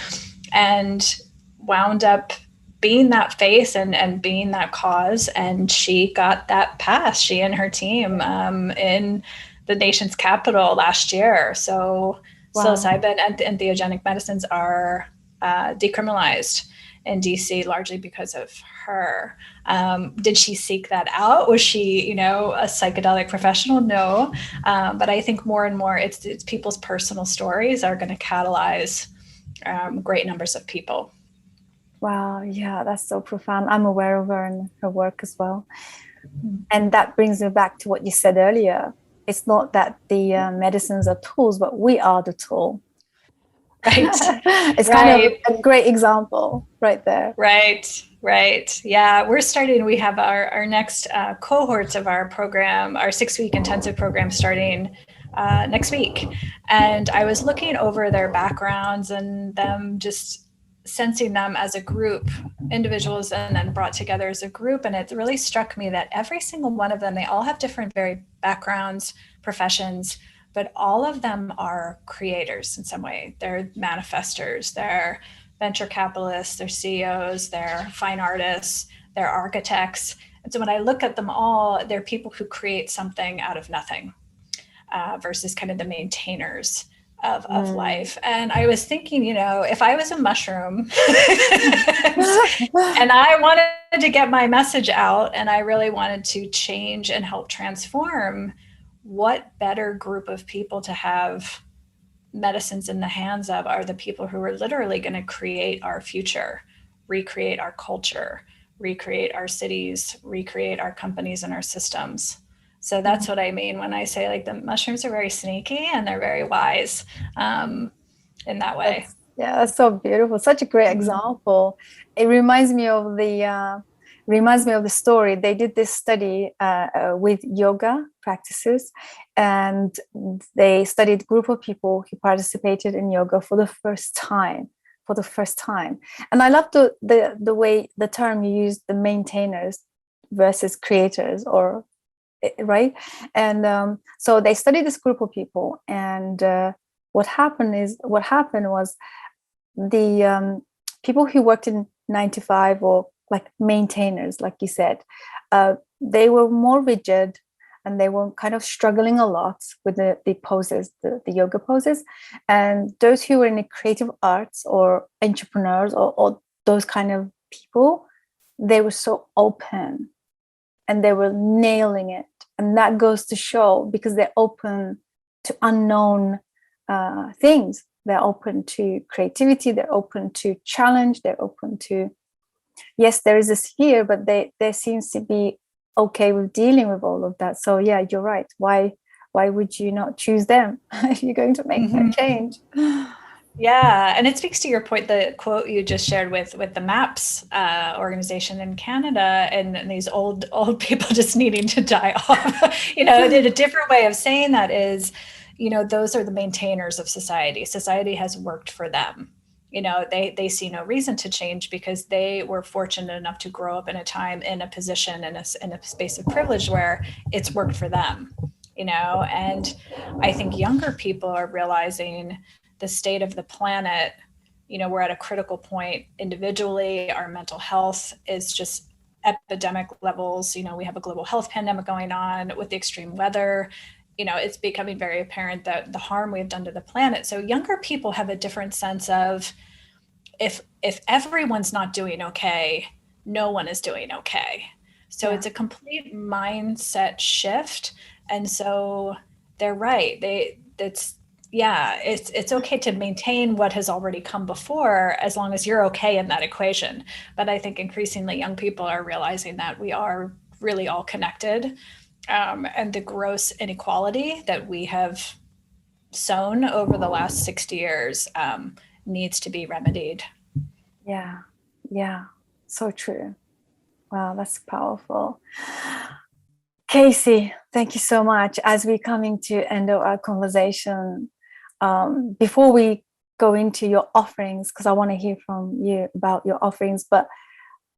and wound up being that face and being that cause. And she got that pass, she and her team, in the nation's capital last year. So wow. Psilocybin and entheogenic medicines are decriminalized in DC largely because of her. Did she seek that out? Was she, a psychedelic professional? No. But I think more and more it's people's personal stories are going to catalyze great numbers of people. Wow, yeah, that's so profound. I'm aware of her and her work as well. And that brings me back to what you said earlier. It's not that the medicines are tools, but we are the tool. Right. It's kind of a great example right there. Right. Yeah, we have our next cohorts of our program, our 6-week intensive program starting next week. And I was looking over their backgrounds and them just sensing them as a group, individuals, and then brought together as a group. And it really struck me that every single one of them, they all have different varied backgrounds, professions, but all of them are creators in some way. They're manifestors, they're venture capitalists, they're CEOs, they're fine artists, they're architects. And so when I look at them all, they're people who create something out of nothing versus kind of the maintainers of life. And I was thinking, if I was a mushroom and I wanted to get my message out and I really wanted to change and help transform, what better group of people to have medicines in the hands of are the people who are literally going to create our future, recreate our culture, recreate our cities, recreate our companies and our systems. So that's what I mean when I say like the mushrooms are very sneaky and they're very wise in that way. That's so beautiful. Such a great example. It reminds me of the story. They did this study with yoga practices, and they studied a group of people who participated in yoga for the first time. And I love the way the term you used, the maintainers versus creators, or right. And so they studied this group of people, and what happened was the people who worked in 9 to 5 or like maintainers, like you said, they were more rigid and they were kind of struggling a lot with the poses, the yoga poses. And those who were in the creative arts or entrepreneurs or those kind of people, they were so open and they were nailing it. And that goes to show, because they're open to unknown things. They're open to creativity. They're open to challenge. They're open to, yes, there is this fear, but there seems to be okay with dealing with all of that. So yeah, you're right. Why would you not choose them if you're going to make that change? Yeah, and it speaks to your point, the quote you just shared with the MAPS organization in Canada, and these old people just needing to die off. A different way of saying that is, those are the maintainers of society. Society has worked for them. They see no reason to change because they were fortunate enough to grow up in a time, in a position, in a space of privilege where it's worked for them. And I think younger people are realizing the state of the planet. We're at a critical point individually. Our mental health is just epidemic levels. We have a global health pandemic going on with the extreme weather. It's becoming very apparent that the harm we've done to the planet. So younger people have a different sense of, if everyone's not doing okay, no one is doing okay. So it's a complete mindset shift. And so they're right. It's okay to maintain what has already come before, as long as you're okay in that equation. But I think increasingly young people are realizing that we are really all connected, and the gross inequality that we have sown over the last 60 years needs to be remedied. Yeah, so true. Wow, that's powerful. Kayse, thank you so much. As we're coming to end of our conversation, before we go into your offerings, because I want to hear from you about your offerings, but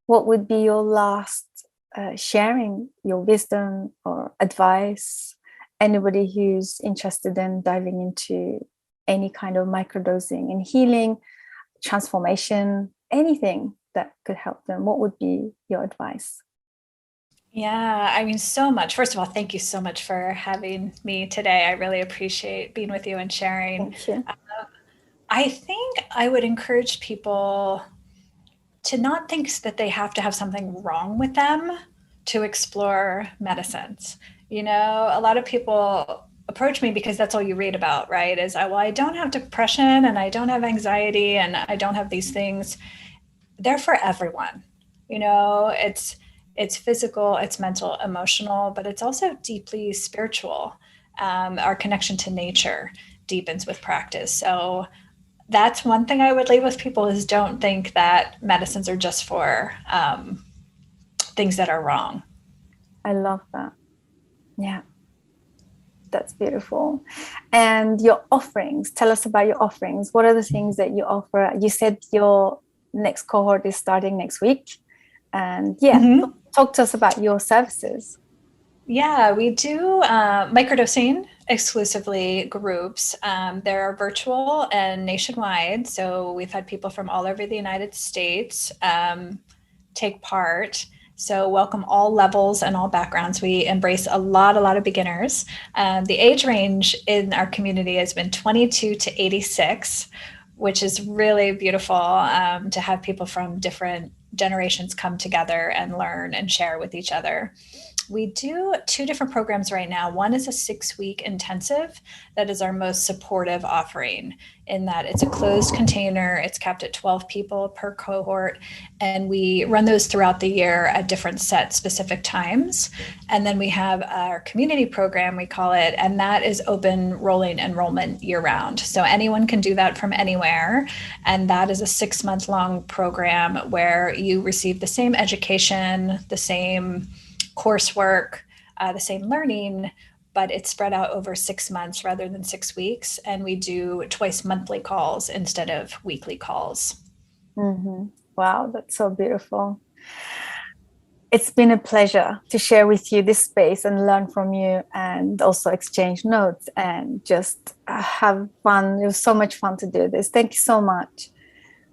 what would be your last sharing, your wisdom or advice? Anybody who's interested in diving into any kind of microdosing and healing, transformation, anything that could help them, what would be your advice? Yeah, so much. First of all, thank you so much for having me today. I really appreciate being with you and sharing. Thank you. I think I would encourage people to not think that they have to have something wrong with them to explore medicines. A lot of people approach me because that's all you read about, right? Is, well, I don't have depression and I don't have anxiety and I don't have these things. They're for everyone. It's physical, it's mental, emotional, but it's also deeply spiritual. Our connection to nature deepens with practice. So that's one thing I would leave with people, is don't think that medicines are just for things that are wrong. I love that. Yeah, that's beautiful. And your offerings, tell us about your offerings. What are the things that you offer? You said your next cohort is starting next week. And talk to us about your services. Yeah, we do microdosing exclusively groups. They're virtual and nationwide. So we've had people from all over the United States take part. So welcome all levels and all backgrounds. We embrace a lot of beginners. The age range in our community has been 22 to 86, which is really beautiful to have people from different generations come together and learn and share with each other. We do 2 different programs right now. One is a 6-week intensive that is our most supportive offering, in that it's a closed container. It's capped at 12 people per cohort. And we run those throughout the year at different set specific times. And then we have our community program, we call it, and that is open rolling enrollment year round. So anyone can do that from anywhere. And that is a 6-month-long program where you receive the same education, the same coursework, the same learning, but it's spread out over 6 months rather than 6 weeks. And we do twice monthly calls instead of weekly calls. Mm-hmm. Wow, that's so beautiful. It's been a pleasure to share with you this space and learn from you, and also exchange notes and just have fun. It was so much fun to do this. Thank you so much.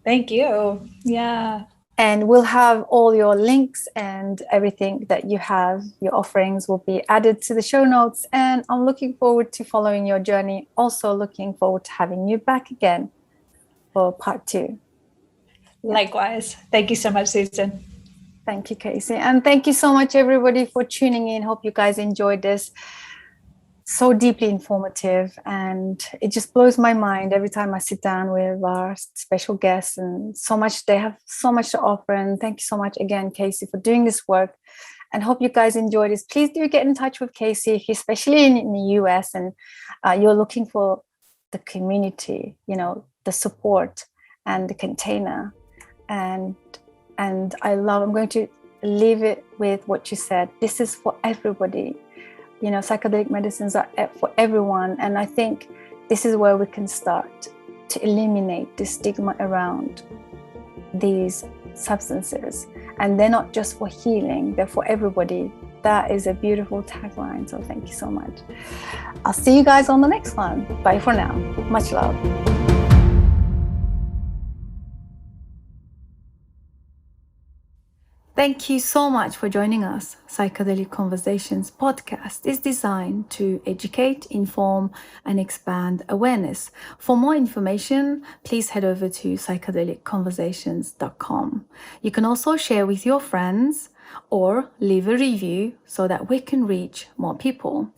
Thank you. Yeah. And we'll have all your links and everything that you have, your offerings will be added to the show notes. And I'm looking forward to following your journey. Also looking forward to having you back again for part 2. Likewise. Thank you so much, Susan. Thank you, Kayse. And thank you so much, everybody, for tuning in. Hope you guys enjoyed this. So deeply informative, and it just blows my mind every time I sit down with our special guests, and they have so much to offer. And thank you so much again, Kayse, for doing this work, and hope you guys enjoy this. Please do get in touch with Kayse, especially in the US, and you're looking for the community, the support and the container. And I'm going to leave it with what you said. This is for everybody. Psychedelic medicines are for everyone. And I think this is where we can start to eliminate the stigma around these substances. And they're not just for healing, they're for everybody. That is a beautiful tagline. So thank you so much. I'll see you guys on the next one. Bye for now. Much love. Thank you so much for joining us. Psychedelic Conversations podcast is designed to educate, inform, and expand awareness. For more information, please head over to psychedelicconversations.com. You can also share with your friends or leave a review so that we can reach more people.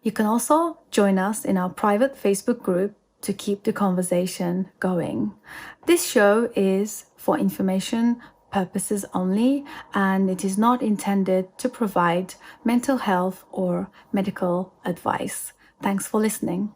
You can also join us in our private Facebook group to keep the conversation going. This show is for information purposes only, and it is not intended to provide mental health or medical advice. Thanks for listening.